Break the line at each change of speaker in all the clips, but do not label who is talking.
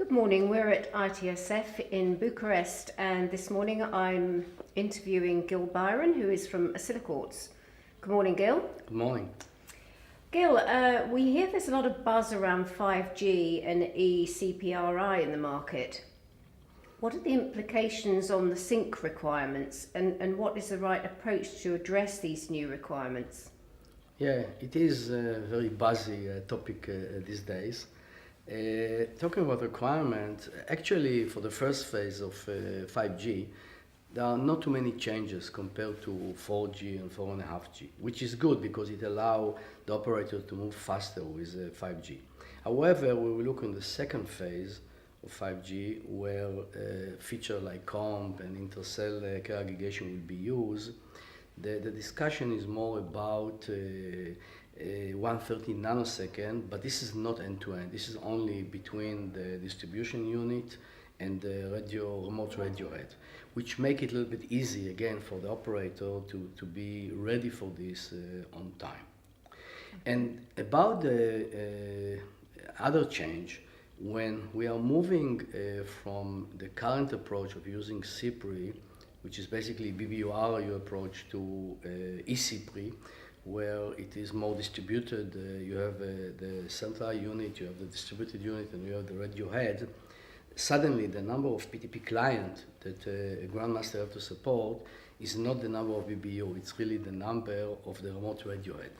Good morning, we're at ITSF in Bucharest, and this morning I'm interviewing Gil Biran, who is from Oscilloquartz. Good morning, Gil.
Good morning.
Gil, we hear there's a lot of buzz around 5G and eCPRI in the market. What are the implications on the sync requirements, and what is the right approach to address these new requirements?
Yeah, it is a very buzzy topic these days. Talking about requirements, actually for the first phase of 5G, there are not too many changes compared to 4G and 4.5G, which is good because it allows the operator to move faster with 5G. However, when we look in the second phase of 5G, where features like comp and intercell carrier aggregation will be used, the discussion is more about 130 nanosecond, but this is not end-to-end. This is only between the distribution unit and the remote radio head, which make it a little bit easy again for the operator to be ready for this on time. And about the other change, when we are moving from the current approach of using CPRI, which is basically BBU-RU approach, to eCPRI, where it is more distributed. You have the central unit, you have the distributed unit, and you have the radio head. Suddenly, the number of PTP clients that a grandmaster has to support is not the number of BBU, it's really the number of the remote radio head,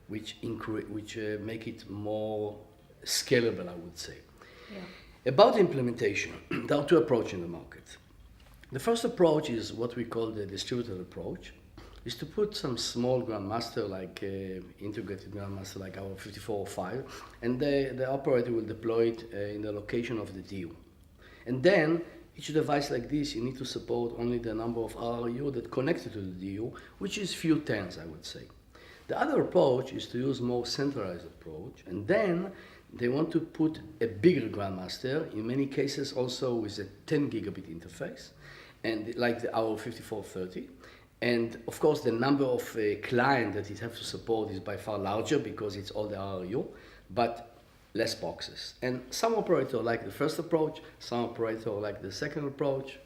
which make it more scalable, I would say. Yeah. About implementation, there are two approaches in the market. The first approach is what we call the distributed approach, is to put some small grandmaster, like integrated grandmaster like our 5405, and the operator will deploy it in the location of the DU. And then each device like this, you need to support only the number of RRU that connected to the DU, which is few tens, I would say. The other approach is to use more centralized approach, and then they want to put a bigger grandmaster, in many cases also with a 10 gigabit interface, and like our 5430. And of course, the number of clients that it has to support is by far larger because it's all the RRU, but less boxes. And some operators like the first approach, some operators like the second approach.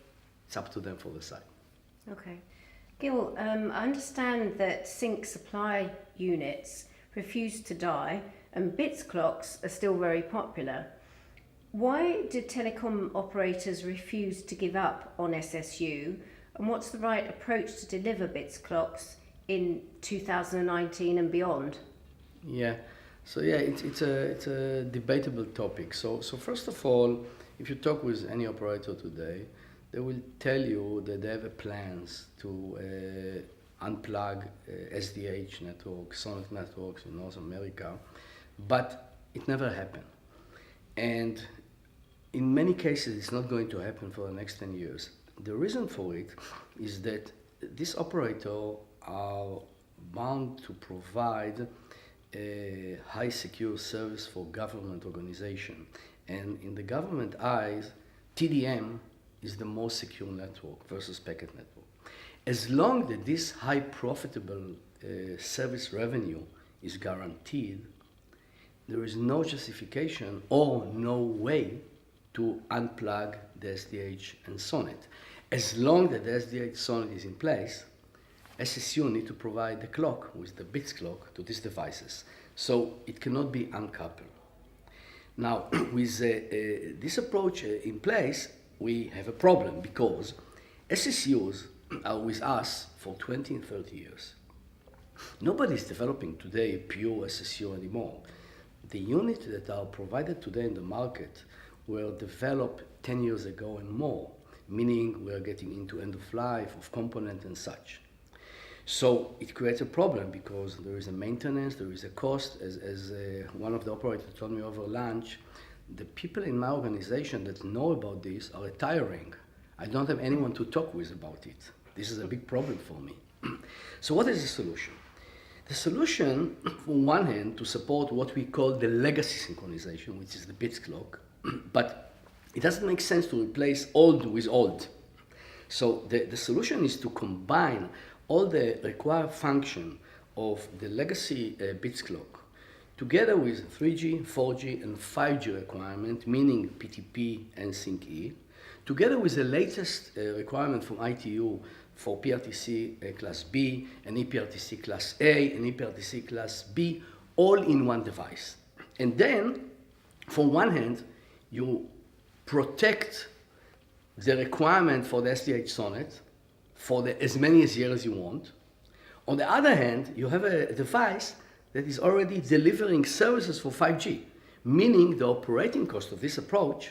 It's up to them for the site.
Okay. Gil, I understand that sync supply units refuse to die and bits clocks are still very popular. Why do telecom operators refuse to give up on SSU? And what's the right approach to deliver bits clocks in 2019 and beyond?
Yeah, so yeah, it's a debatable topic. So first of all, if you talk with any operator today, they will tell you that they have plans to unplug SDH networks, Sonic networks in North America, but it never happened. And in many cases, it's not going to happen for the next 10 years. The reason for it is that these operators are bound to provide a high secure service for government organization. And in the government eyes, TDM is the most secure network versus packet network. As long as this high profitable service revenue is guaranteed, there is no justification or no way to unplug the SDH and SONET. As long as the SDH SONET is in place, SSU need to provide the clock with the bits clock to these devices. So it cannot be uncoupled. Now, with this approach in place, we have a problem because SSUs are with us for 20 and 30 years. Nobody is developing today pure SSU anymore. The units that are provided today in the market were developed 10 years ago and more, meaning we are getting into end of life of component and such. So it creates a problem because there is a maintenance, there is a cost. As one of the operators told me over lunch, the people in my organization that know about this are retiring. I don't have anyone to talk with about it. This is a big problem for me. So what is the solution? The solution, on one hand, to support what we call the legacy synchronization, which is the bits clock, but it doesn't make sense to replace old with old. So the solution is to combine all the required function of the legacy bits clock together with 3G, 4G, and 5G requirement, meaning PTP and SyncE, together with the latest requirement from ITU for PRTC Class B and ePRTC Class A and ePRTC Class B, all in one device. And then, from one hand, you protect the requirement for the SDH Sonnet for as many years as you want. On the other hand, you have a device that is already delivering services for 5G, meaning the operating cost of this approach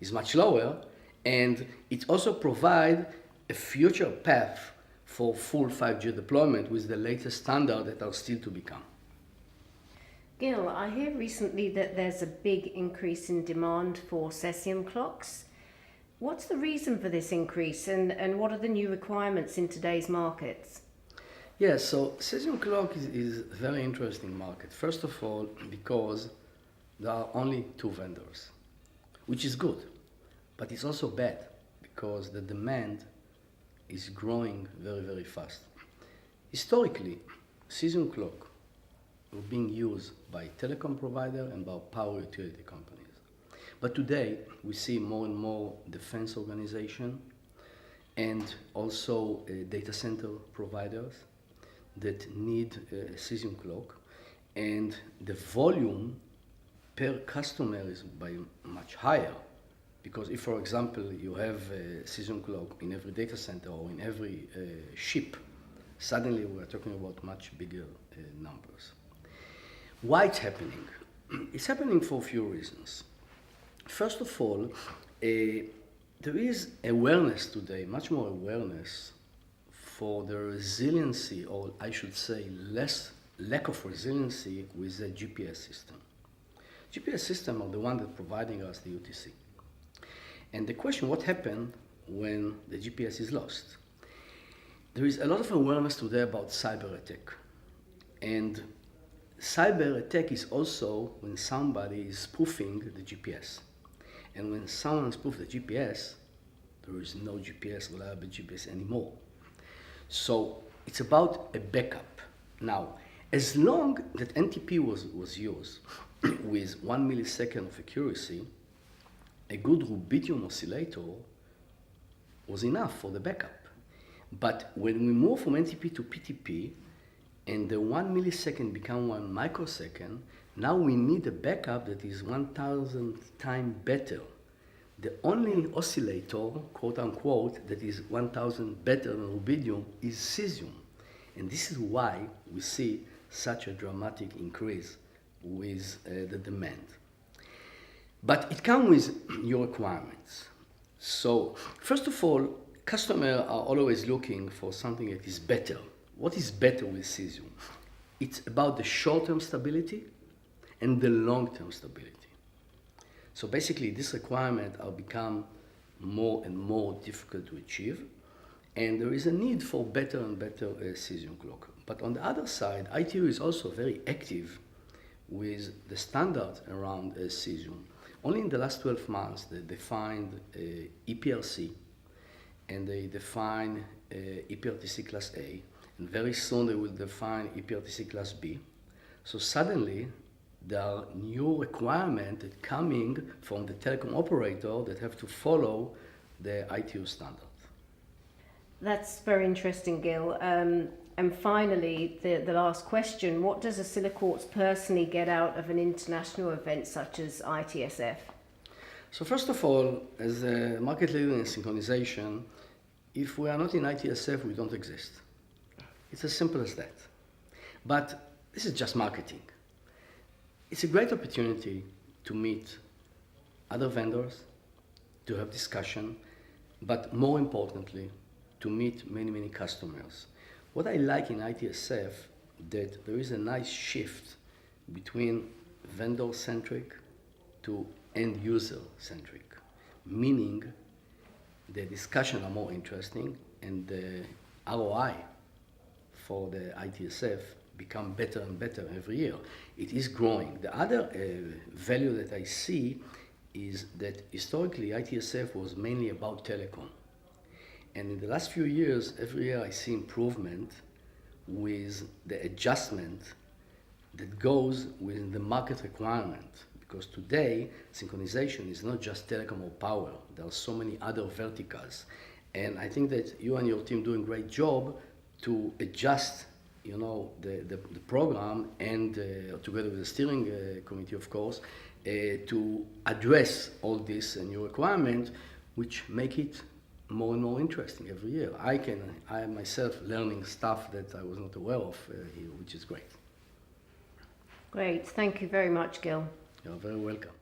is much lower, and it also provides a future path for full 5G deployment with the latest standards that are still to become.
Gil, I hear recently that there's a big increase in demand for Cesium clocks. What's the reason for this increase, and what are the new requirements in today's markets?
Yes, so Cesium clock is a very interesting market. First of all, because there are only two vendors, which is good, but it's also bad because the demand is growing very, very fast. Historically, Cesium clock were being used by telecom provider and by power utility companies. But today, we see more and more defense organization and also data center providers that need a Cesium clock, and the volume per customer is by much higher, because if, for example, you have a Cesium clock in every data center or in every ship, suddenly we're talking about much bigger numbers. Why it's happening? It's happening for a few reasons. First of all, there is awareness today, much more awareness for the resiliency, or I should say lack of resiliency with the GPS system. GPS system are the one that providing us the UTC. And the question, what happened when the GPS is lost? There is a lot of awareness today about cyber attack. And cyber attack is also when somebody is spoofing the GPS. And when someone spoofs the GPS, there is no GPS, reliable GPS anymore. So it's about a backup. Now, as long that NTP was used with 1 millisecond of accuracy, a good rubidium oscillator was enough for the backup. But when we move from NTP to PTP, and the 1 millisecond become 1 microsecond, now we need a backup that is 1,000 times better. The only oscillator, quote unquote, that is 1,000 better than rubidium is Cesium. And this is why we see such a dramatic increase with the demand. But it comes with your requirements. So, first of all, customers are always looking for something that is better. What is better with Cesium? It's about the short-term stability and the long-term stability. So basically, this requirement will become more and more difficult to achieve, and there is a need for better and better Cesium clock. But on the other side, ITU is also very active with the standards around Cesium. Only in the last 12 months, they defined ePRC, and they define ePRTC Class A, and very soon they will define ePRTC Class B. So suddenly, there are new requirements coming from the telecom operator that have to follow the ITU standard.
That's very interesting, Gil. And finally, the last question, what does Oscilloquartz personally get out of an international event such as ITSF?
So first of all, as a market leader in synchronization, if we are not in ITSF, we don't exist. It's as simple as that. But this is just marketing. It's a great opportunity to meet other vendors, to have discussion, but more importantly, to meet many, many customers. What I like in ITSF, that there is a nice shift between vendor-centric to end-user-centric, meaning the discussion are more interesting and the ROI for the ITSF become better and better every year. It is growing. The other value that I see is that historically ITSF was mainly about telecom. And in the last few years, every year I see improvement with the adjustment that goes within the market requirement. Because today, synchronization is not just telecom or power. There are so many other verticals. And I think that you and your team do a great job to adjust, the program and together with the steering committee, of course, to address all this new requirement, which make it more and more interesting every year. I am myself learning stuff that I was not aware of here, which is great.
Great, thank you very much, Gil.
You're very welcome.